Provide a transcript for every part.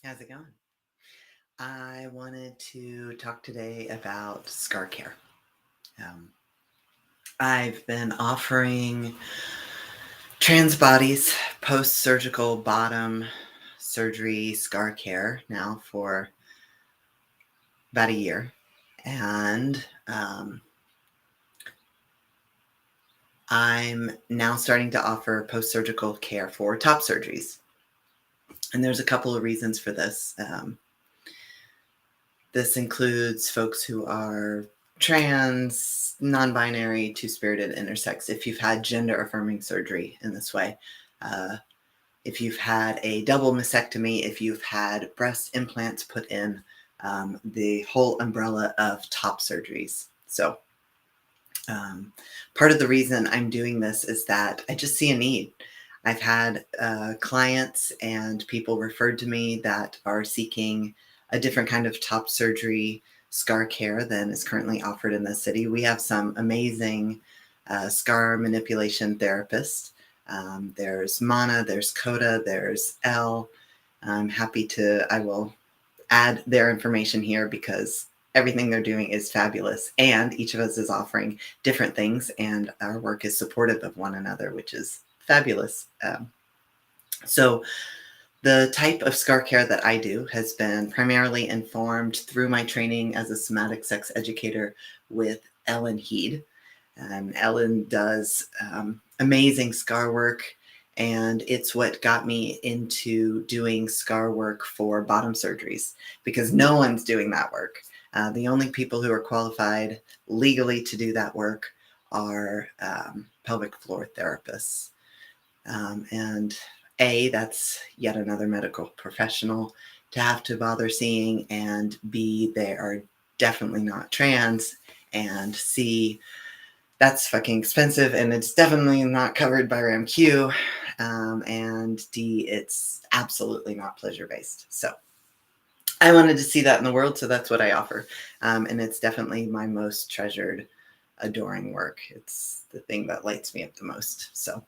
How's it going? I wanted to talk today about scar care. Um, I've been offering trans bodies post surgical bottom surgery scar care now for about a year. And I'm now starting to offer post surgical care for top surgeries. And there's a couple of reasons for this. This includes folks who are trans, non-binary, two-spirited, intersex. If you've had gender-affirming surgery in this way, if you've had a double mastectomy, if you've had breast implants put in, the whole umbrella of top surgeries. So part of the reason I'm doing this is that I just see a need. I've had clients and people referred to me that are seeking a different kind of top surgery scar care than is currently offered in the city. We have some amazing scar manipulation therapists. There's Mana, there's Coda, there's Elle. I will add their information here because everything they're doing is fabulous. And each of us is offering different things, and our work is supportive of one another, which is fabulous. So the type of scar care that I do has been primarily informed through my training as a somatic sex educator with Ellen Heed. Ellen does amazing scar work, and it's what got me into doing scar work for bottom surgeries because no one's doing that work. The only people who are qualified legally to do that work are pelvic floor therapists. And that's yet another medical professional to have to bother seeing, and B, they are definitely not trans, and C, that's fucking expensive, and it's definitely not covered by RAMQ, and D, it's absolutely not pleasure-based. So I wanted to see that in the world, so that's what I offer, and it's definitely my most treasured, adoring work. It's the thing that lights me up the most. So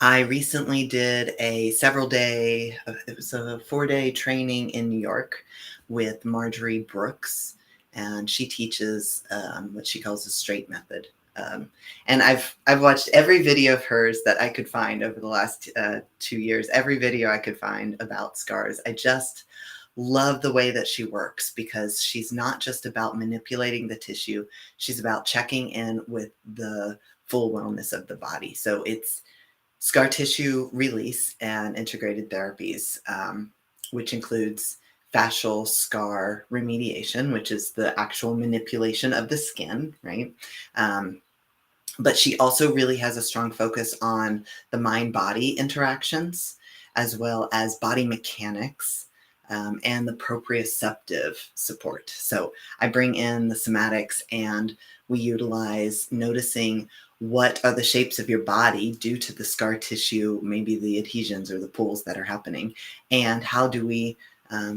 I recently did it was a 4-day training in New York with Marjorie Brooks, and she teaches what she calls the straight method. And I've watched every video of hers that I could find over the last 2 years, every video I could find about scars. I just love the way that she works because she's not just about manipulating the tissue, she's about checking in with the full wellness of the body. So it's scar tissue release and integrated therapies, which includes fascial scar remediation, which is the actual manipulation of the skin, right? But she also really has a strong focus on the mind-body interactions, as well as body mechanics, and the proprioceptive support. So I bring in the somatics, and we utilize noticing what are the shapes of your body due to the scar tissue, maybe the adhesions or the pulls that are happening, and how do we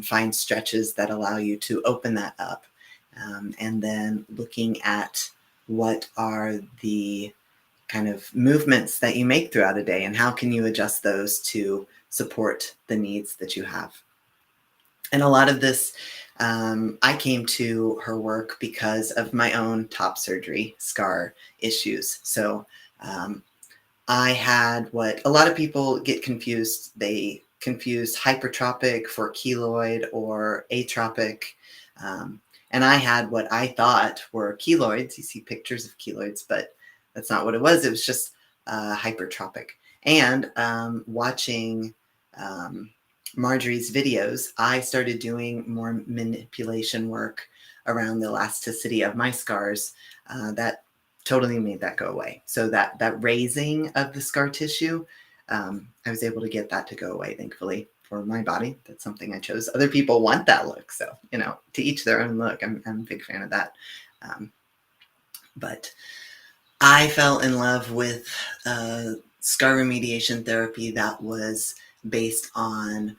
find stretches that allow you to open that up, and then looking at what are the kind of movements that you make throughout a day and how can you adjust those to support the needs that you have. And a lot of this, I came to her work because of my own top surgery scar issues. So I had what a lot of people get confused. They confuse hypertrophic for keloid or atropic. And I had what I thought were keloids. You see pictures of keloids, but that's not what it was. It was just hypertrophic. And watching Marjorie's videos, I started doing more manipulation work around the elasticity of my scars. That totally made that go away. So that raising of the scar tissue, I was able to get that to go away, thankfully, for my body. That's something I chose. Other people want that look. So, to each their own look. I'm a big fan of that. But I fell in love with scar remediation therapy that was based on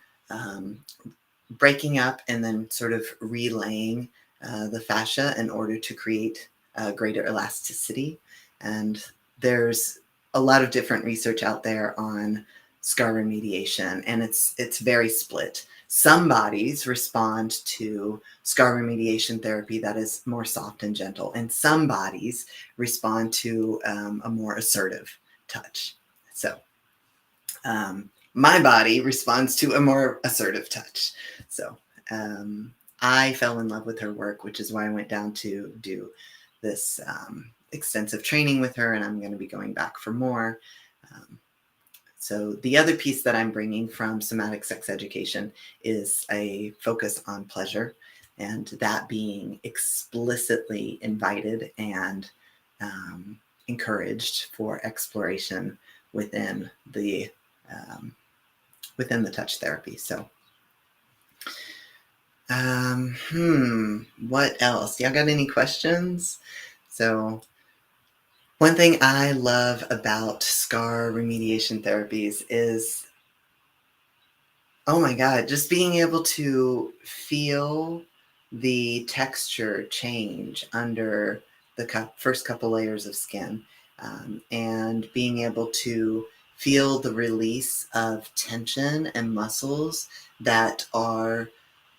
breaking up and then sort of relaying the fascia in order to create greater elasticity. And there's a lot of different research out there on scar remediation, and it's very split. Some bodies respond to scar remediation therapy that is more soft and gentle, and some bodies respond to a more assertive touch. So my body responds to a more assertive touch. So I fell in love with her work, which is why I went down to do this extensive training with her, and I'm going to be going back for more. So the other piece that I'm bringing from Somatic Sex Education is a focus on pleasure, and that being explicitly invited and encouraged for exploration within the touch therapy. So, what else? Y'all got any questions? So, one thing I love about scar remediation therapies is, oh my God, just being able to feel the texture change under the first couple layers of skin, and being able to feel the release of tension and muscles that are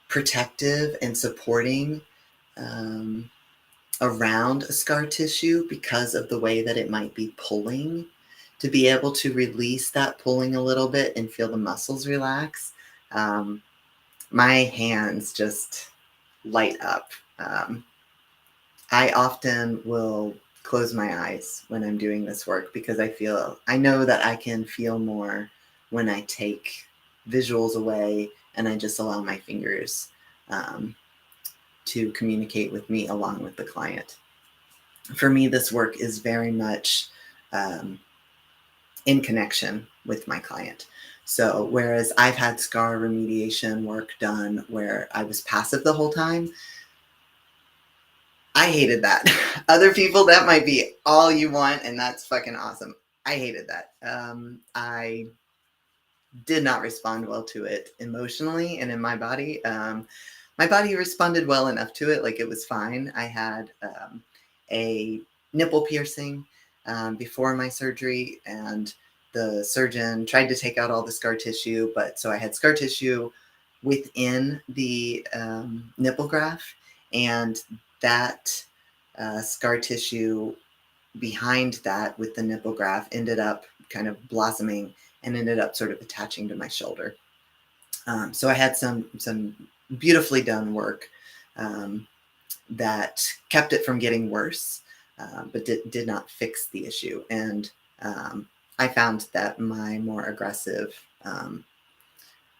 protective and supporting around a scar tissue because of the way that it might be pulling. To be able to release that pulling a little bit and feel the muscles relax, my hands just light up. I often will close my eyes when I'm doing this work because I know that I can feel more when I take visuals away and I just allow my fingers to communicate with me along with the client. For me, this work is very much in connection with my client. So whereas I've had scar remediation work done where I was passive the whole time, I hated that. Other people, that might be all you want, and that's fucking awesome. I hated that. I did not respond well to it emotionally and in my body. My body responded well enough to it. Like, it was fine. I had a nipple piercing before my surgery, and the surgeon tried to take out all the scar tissue, but so I had scar tissue within the nipple graft, and that scar tissue behind that with the nipple graft ended up kind of blossoming and ended up sort of attaching to my shoulder. So I had some beautifully done work that kept it from getting worse, but did not fix the issue. And I found that my more aggressive, I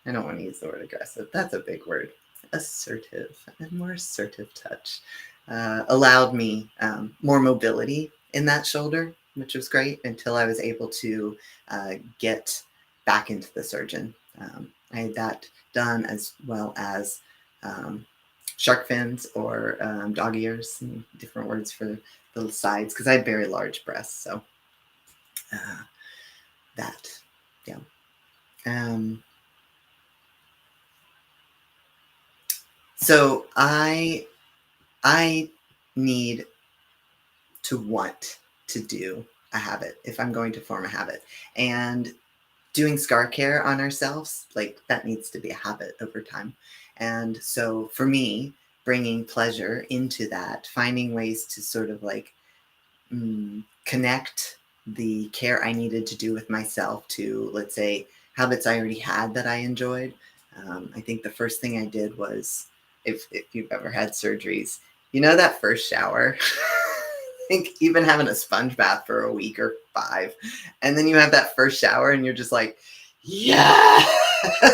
don't want to use the word aggressive, that's a big word, assertive, and more assertive touch allowed me more mobility in that shoulder, which was great, until I was able to get back into the surgeon. I had that done, as well as shark fins or dog ears, and different words for the sides, because I had very large breasts. So that, yeah. So I need to want to do a habit if I'm going to form a habit. And doing scar care on ourselves, like, that needs to be a habit over time. And so for me, bringing pleasure into that, finding ways to sort of like connect the care I needed to do with myself to, let's say, habits I already had that I enjoyed. I think the first thing I did was, if you've ever had surgeries, you know, that first shower. I think even having a sponge bath for a week or 5, and then you have that first shower and you're just like, yeah,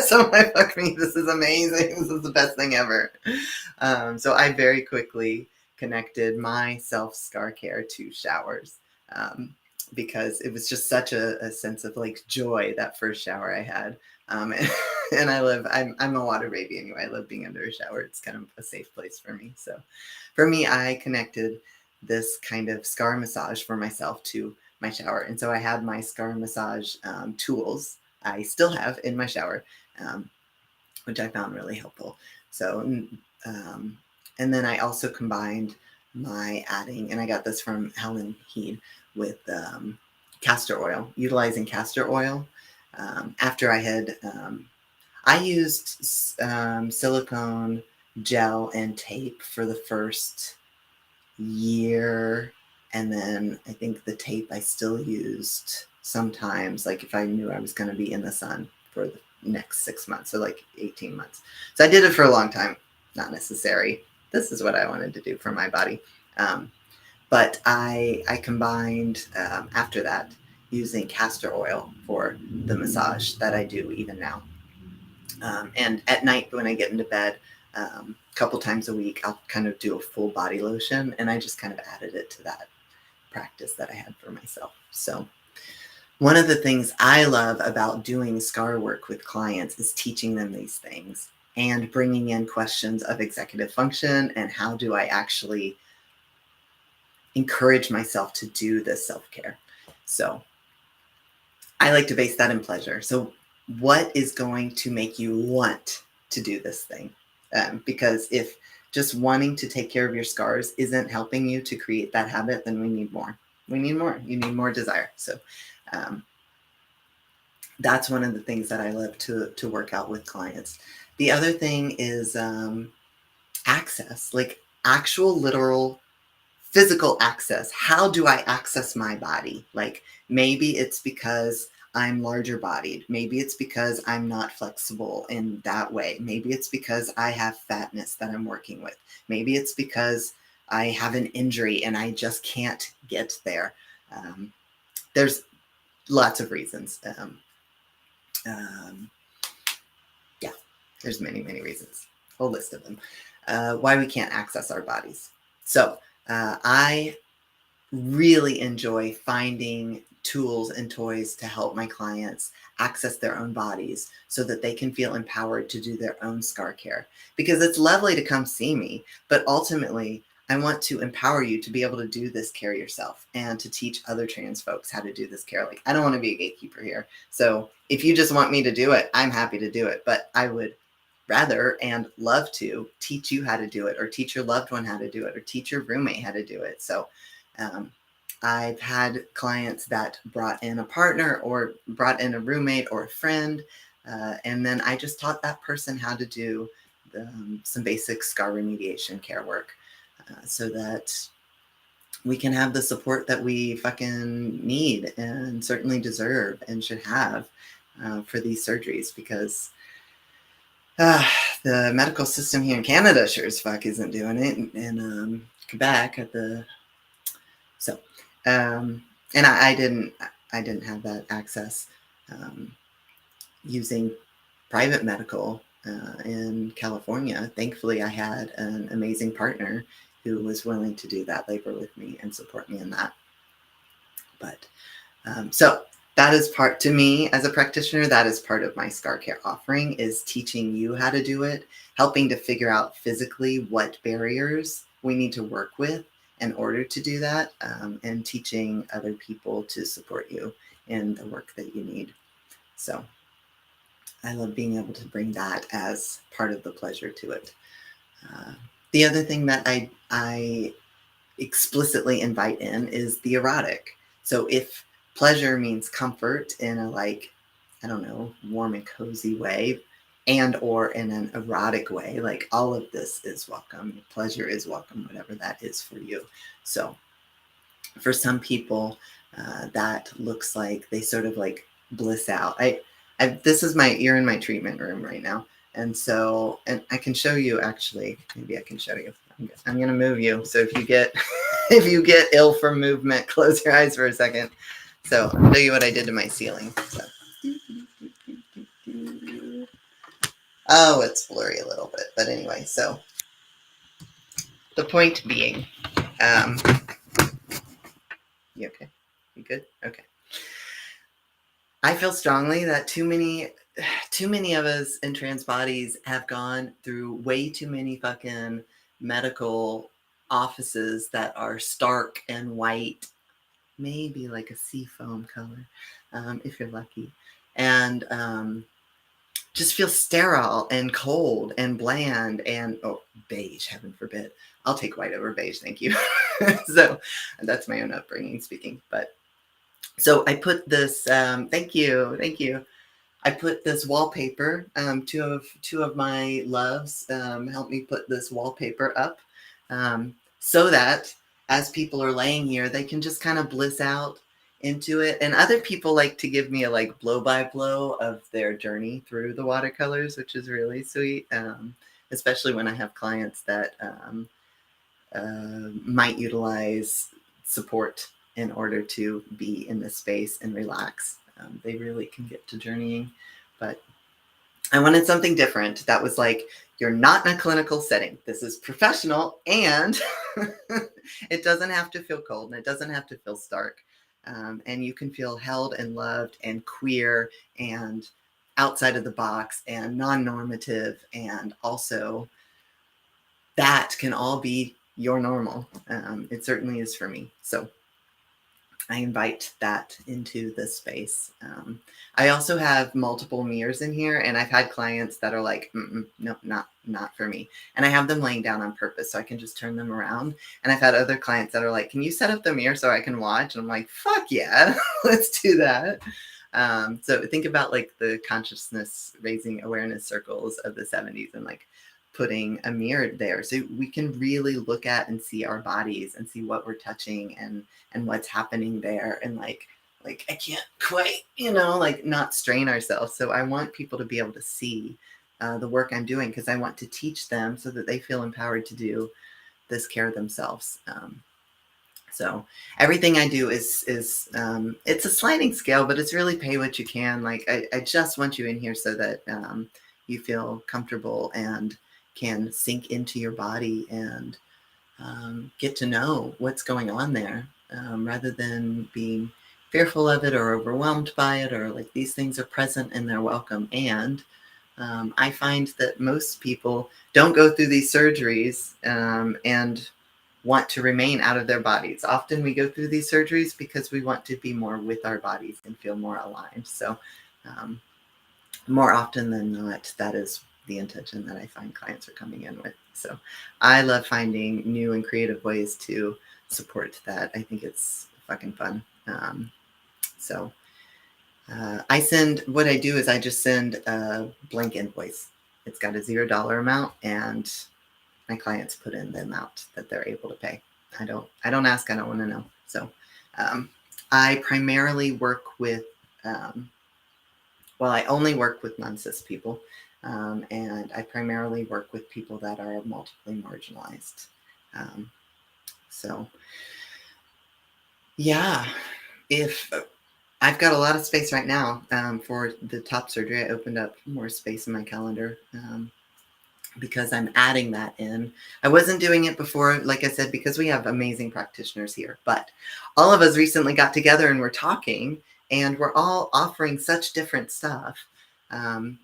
so my fuck me, this is amazing. This is the best thing ever. So I very quickly connected my self-scar care to showers, because it was just such a sense of like joy that first shower I had. And I'm a water baby anyway. I love being under a shower. It's kind of a safe place for me. So for me, I connected this kind of scar massage for myself to my shower. And so I had my scar massage tools I still have in my shower, which I found really helpful. So, and then I also combined my adding, and I got this from Helen Heed, with castor oil, utilizing castor oil after I had, I used silicone gel and tape for the first year. And then I think the tape I still used sometimes, like if I knew I was going to be in the sun for the next 6 months, so like 18 months. So I did it for a long time. Not necessary. This is what I wanted to do for my body. But I combined after that using castor oil for the massage that I do even now. And at night when I get into bed, a couple times a week, I'll kind of do a full body lotion, and I just kind of added it to that practice that I had for myself. So one of the things I love about doing scar work with clients is teaching them these things and bringing in questions of executive function and how do I actually encourage myself to do this self-care. So I like to base that in pleasure. So what is going to make you want to do this thing? Because if just wanting to take care of your scars isn't helping you to create that habit, then we need more. We need more. You need more desire. So that's one of the things that I love to work out with clients. The other thing is access, like actual literal physical access. How do I access my body? Like maybe it's because I'm larger bodied. Maybe it's because I'm not flexible in that way. Maybe it's because I have fatness that I'm working with. Maybe it's because I have an injury and I just can't get there. There's lots of reasons. Yeah, there's many, many reasons. Whole list of them. Why we can't access our bodies. So I really enjoy finding tools and toys to help my clients access their own bodies so that they can feel empowered to do their own scar care. Because it's lovely to come see me, but ultimately I want to empower you to be able to do this care yourself and to teach other trans folks how to do this care. Like, I don't want to be a gatekeeper here. So if you just want me to do it, I'm happy to do it, but I would rather and love to teach you how to do it, or teach your loved one how to do it, or teach your roommate how to do it. So I've had clients that brought in a partner or brought in a roommate or a friend, and then I just taught that person how to do some basic scar remediation care work so that we can have the support that we fucking need and certainly deserve and should have for these surgeries, because the medical system here in Canada sure as fuck isn't doing it. In Quebec at the so and I didn't have that access using private medical in California. Thankfully, I had an amazing partner who was willing to do that labor with me and support me in that. But so that is part, to me as a practitioner, that is part of my scar care offering, is teaching you how to do it, helping to figure out physically what barriers we need to work with in order to do that, and teaching other people to support you in the work that you need. So I love being able to bring that as part of the pleasure to it. The other thing that I explicitly invite in is the erotic. So if pleasure means comfort in a, like, I don't know, warm and cozy way, and or in an erotic way, like, all of this is welcome. Pleasure is welcome, whatever that is for you. So for some people, that looks like they sort of like bliss out. This is you're in my treatment room right now. And so, and I can show you, actually, maybe I can show you. I'm going to move you. So if you get, if you get ill from movement, close your eyes for a second. So I'll show you what I did to my ceiling. So. Oh, it's blurry a little bit, but anyway, so the point being, you okay? You good? Okay. I feel strongly that too many of us in trans bodies have gone through way too many fucking medical offices that are stark and white, maybe like a seafoam color, if you're lucky, and just feel sterile and cold and bland and beige, heaven forbid. I'll take white over beige, thank you. So that's my own upbringing speaking. But so I put this, thank you. I put this wallpaper, two of my loves helped me put this wallpaper up so that as people are laying here, they can just kind of bliss out into it. And other people like to give me a like blow by blow of their journey through the watercolors, which is really sweet. Especially when I have clients that might utilize support in order to be in this space and relax. They really can get to journeying, but I wanted something different that was like, you're not in a clinical setting. This is professional, and it doesn't have to feel cold and it doesn't have to feel stark. And you can feel held and loved and queer and outside of the box and non-normative, and also that can all be your normal. It certainly is for me. So I invite that into this space. I also have multiple mirrors in here, and I've had clients that are like, no, not for me. And I have them laying down on purpose so I can just turn them around. And I've had other clients that are like, can you set up the mirror so I can watch? And I'm like, fuck yeah, let's do that. So think about like the consciousness raising awareness circles of the 70s and like putting a mirror there so we can really look at and see our bodies and see what we're touching and what's happening there, and like I can't quite, like not strain ourselves. So I want people to be able to see the work I'm doing, because I want to teach them so that they feel empowered to do this care themselves. So everything I do is it's a sliding scale, but it's really pay what you can. Like I just want you in here so that you feel comfortable and can sink into your body and get to know what's going on there, rather than being fearful of it or overwhelmed by it, or like these things are present and they're welcome. And I find that most people don't go through these surgeries and want to remain out of their bodies. Often we go through these surgeries because we want to be more with our bodies and feel more aligned. So more often than not, that is the intention that I find clients are coming in with. So I love finding new and creative ways to support that. I think it's fucking fun. What I do is I just send a blank invoice. It's got a $0 amount, and my clients put in the amount that they're able to pay. I don't ask, I don't want to know. So I primarily work with, I only work with non-cis people. And I primarily work with people that are multiply marginalized. If I've got a lot of space right now for the top surgery, I opened up more space in my calendar because I'm adding that in. I wasn't doing it before, like I said, because we have amazing practitioners here, but all of us recently got together and we're talking, and we're all offering such different stuff. And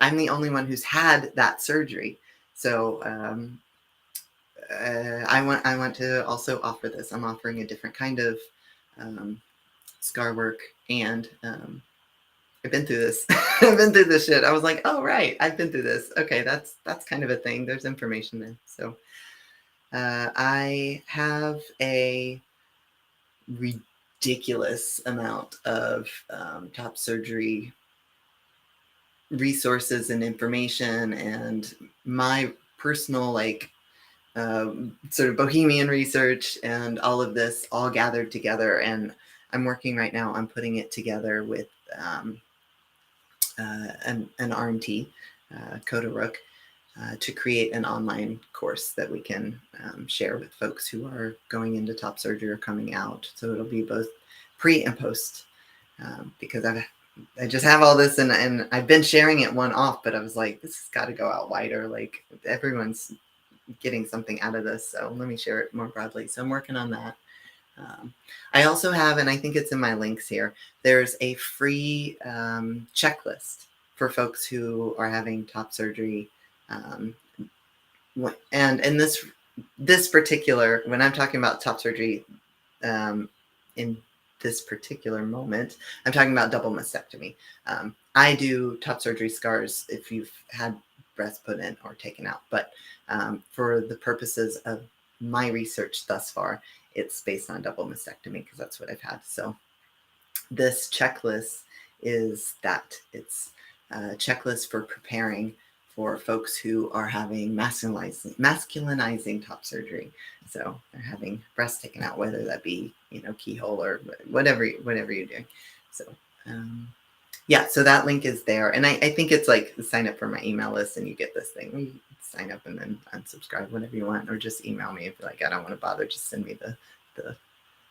I'm the only one who's had that surgery. So I want to also offer this. I'm offering a different kind of scar work, and I've been through this. I've been through this shit. I was like, oh right, I've been through this. Okay, that's kind of a thing. There's information there. So I have a ridiculous amount of top surgery resources and information, and my personal sort of bohemian research and all of this all gathered together. And I'm working right now on putting it together with an RMT, Coda Rook, to create an online course that we can share with folks who are going into top surgery or coming out. So it'll be both pre and post, because I just have all this, and I've been sharing it one off, but I was like, this has got to go out wider. Like everyone's getting something out of this, so let me share it more broadly. So I'm working on that. I also have, and I think it's in my links here, there's a free checklist for folks who are having top surgery. And in this particular, when I'm talking about top surgery, in this particular moment, I'm talking about double mastectomy. I do top surgery scars if you've had breast put in or taken out, but for the purposes of my research thus far, it's based on double mastectomy because that's what I've had. So this checklist is that it's a checklist for preparing for folks who are having masculinizing top surgery. So they're having breasts taken out, whether that be, keyhole or whatever you're doing. So yeah, so that link is there. And I think it's like sign up for my email list and you get this thing. You sign up and then unsubscribe whenever you want, or just email me if you're like, I don't want to bother, just send me the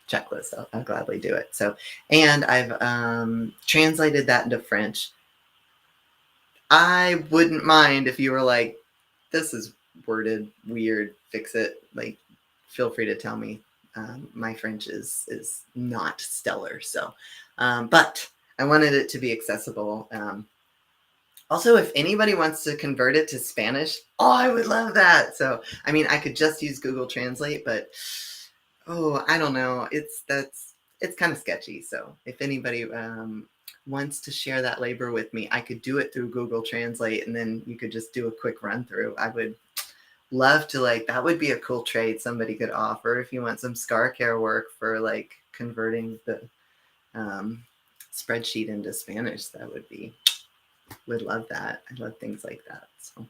checklist. I'll gladly do it. So, and I've translated that into French. I wouldn't mind if you were like, this is worded weird, fix it. Like, feel free to tell me. My French is not stellar. So, but I wanted it to be accessible. Also, if anybody wants to convert it to Spanish, I would love that. So, I mean, I could just use Google Translate, but I don't know. It's kind of sketchy. So, if anybody wants to share that labor with me, I could do it through Google Translate, and then you could just do a quick run through. I would love to, that would be a cool trade somebody could offer if you want some scar care work for converting the spreadsheet into Spanish. That would love that. I love things like that. So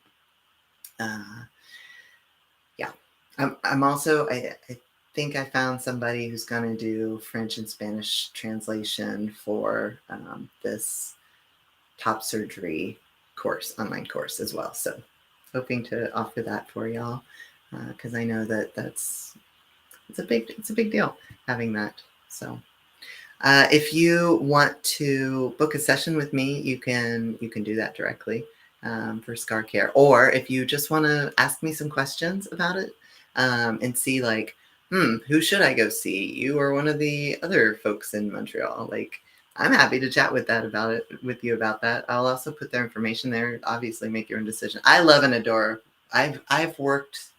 yeah, I'm also, I think I found somebody who's going to do French and Spanish translation for this top surgery online course as well. So hoping to offer that for y'all, because I know that it's a big deal having that. So if you want to book a session with me, you can do that directly for scar care, or if you just want to ask me some questions about it and see who should I go see, you or one of the other folks in Montreal, I'm happy to chat with you about that. I'll also put their information there. Obviously, make your own decision. I love and adore. I've worked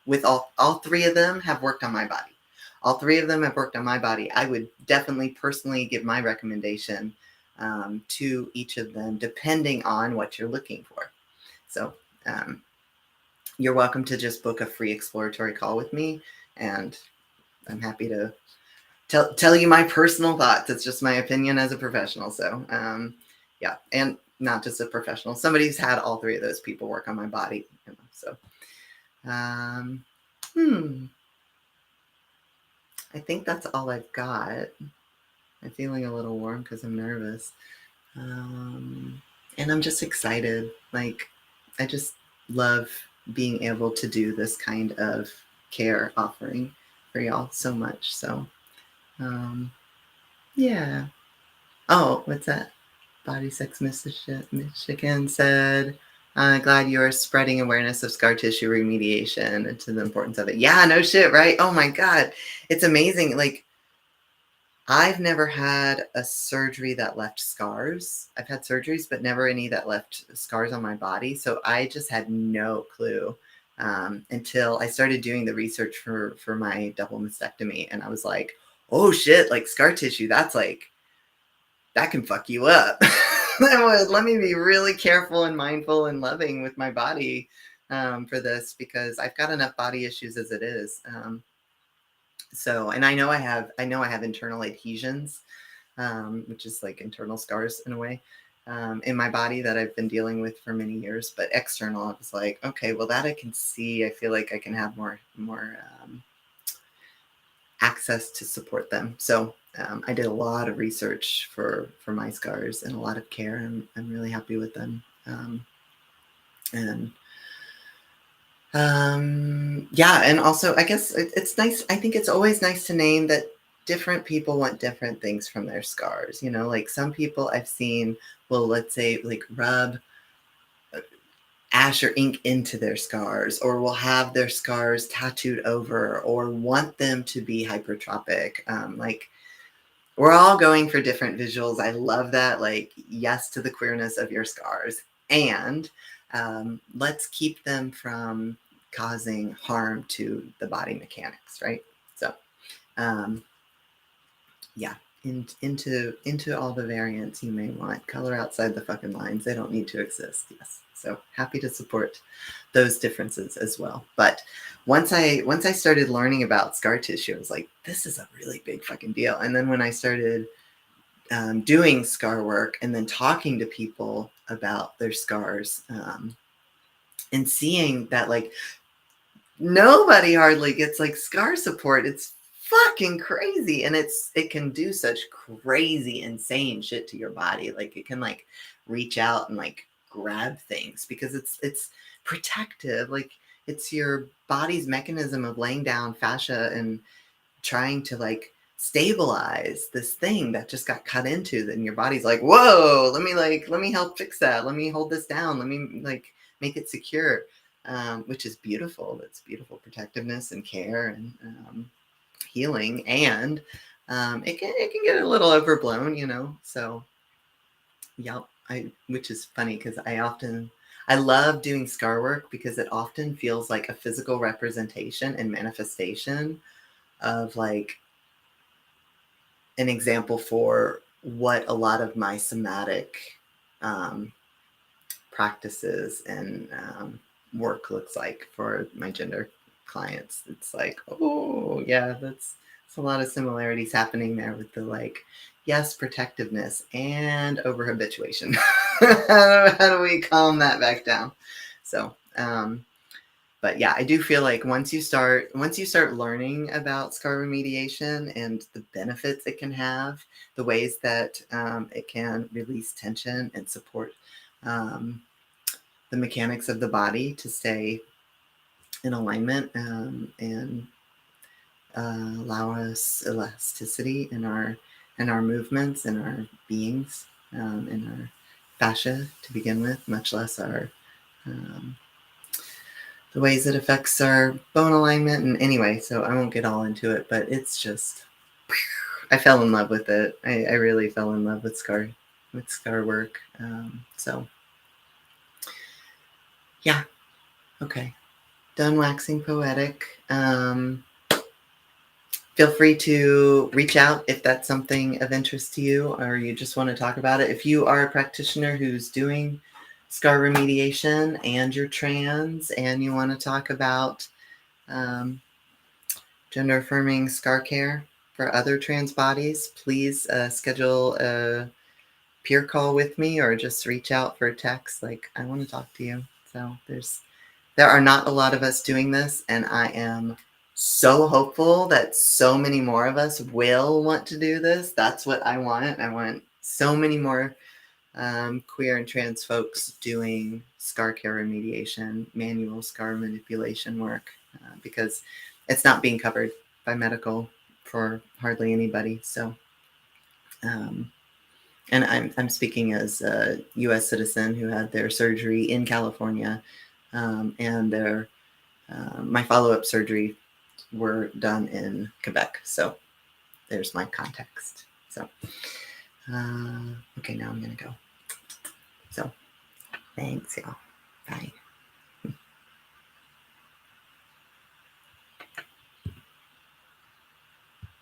with all three of them. Have worked on my body. All three of them have worked on my body. I would definitely personally give my recommendation to each of them, depending on what you're looking for. So you're welcome to just book a free exploratory call with me, and I'm happy to tell you my personal thoughts. It's just my opinion as a professional. So yeah, and not just a professional, somebody who's had all three of those people work on my body. So I think that's all I've got. I'm feeling a little warm because I'm nervous. And I'm just excited. I just love being able to do this kind of care offering for y'all so much. So, yeah. Oh, what's that? Body Sex Michigan said, glad you're spreading awareness of scar tissue remediation and to the importance of it. Yeah, no shit, right? Oh my God. It's amazing. I've never had a surgery that left scars. I've had surgeries, but never any that left scars on my body. So I just had no clue until I started doing the research for my double mastectomy. And I was like, oh shit, scar tissue, that's that can fuck you up. Let me be really careful and mindful and loving with my body for this, because I've got enough body issues as it is. So, and I know I have internal adhesions, which is internal scars in a way, in my body that I've been dealing with for many years. But external, I was like, okay, well, that I can see. I feel like I can have more access to support them. So I did a lot of research for my scars and a lot of care. I'm really happy with them. Yeah, and also I guess it's nice. I think it's always nice to name that different people want different things from their scars. Some people I've seen will, let's say, rub ash or ink into their scars, or will have their scars tattooed over, or want them to be hypertrophic. We're all going for different visuals. I love that. Yes to the queerness of your scars, and let's keep them from causing harm to the body mechanics, right? So, yeah, into all the variants you may want. Color outside the fucking lines. They don't need to exist. Yes. So happy to support those differences as well. But once I started learning about scar tissue, I was like, this is a really big fucking deal. And then when I started doing scar work and then talking to people about their scars, and seeing that like nobody hardly gets like scar support. It's fucking crazy. And it can do such crazy, insane shit to your body. Like it can like reach out and like grab things because it's protective. Like it's your body's mechanism of laying down fascia and trying to like stabilize this thing that just got cut into. Then your body's like, whoa, let me help fix that. Let me hold this down. Let me like make it secure. Which is beautiful. That's beautiful protectiveness and care and healing. And it can get a little overblown, you know. So yeah, which is funny because I love doing scar work because it often feels like a physical representation and manifestation of like an example for what a lot of my somatic um, practices and work looks like for my gender clients. It's like, oh yeah, that's a lot of similarities happening there with the like, yes, protectiveness and over habituation. How do we calm that back down? So but yeah, I do feel like once you start learning about scar remediation and the benefits it can have, the ways that it can release tension and support the mechanics of the body to stay in alignment, and allow us elasticity in our movements and our beings, in our fascia to begin with, much less our the ways it affects our bone alignment. And anyway, so I won't get all into it, but it's just, I fell in love with it. I really fell in love with scar work. So yeah, okay. Done waxing poetic. Feel free to reach out if that's something of interest to you or you just want to talk about it. If you are a practitioner who's doing scar remediation and you're trans and you want to talk about gender affirming scar care for other trans bodies, please schedule a peer call with me or just reach out for a text. Like, I want to talk to you. So there are not a lot of us doing this, and I am so hopeful that so many more of us will want to do this. That's what I want. I want so many more queer and trans folks doing scar care remediation, manual scar manipulation work, because it's not being covered by medical for hardly anybody. So, and I'm speaking as a U.S. citizen who had their surgery in California, and my follow-up surgery were done in Quebec. So there's my context. So okay, now I'm gonna go. So thanks, y'all. Bye.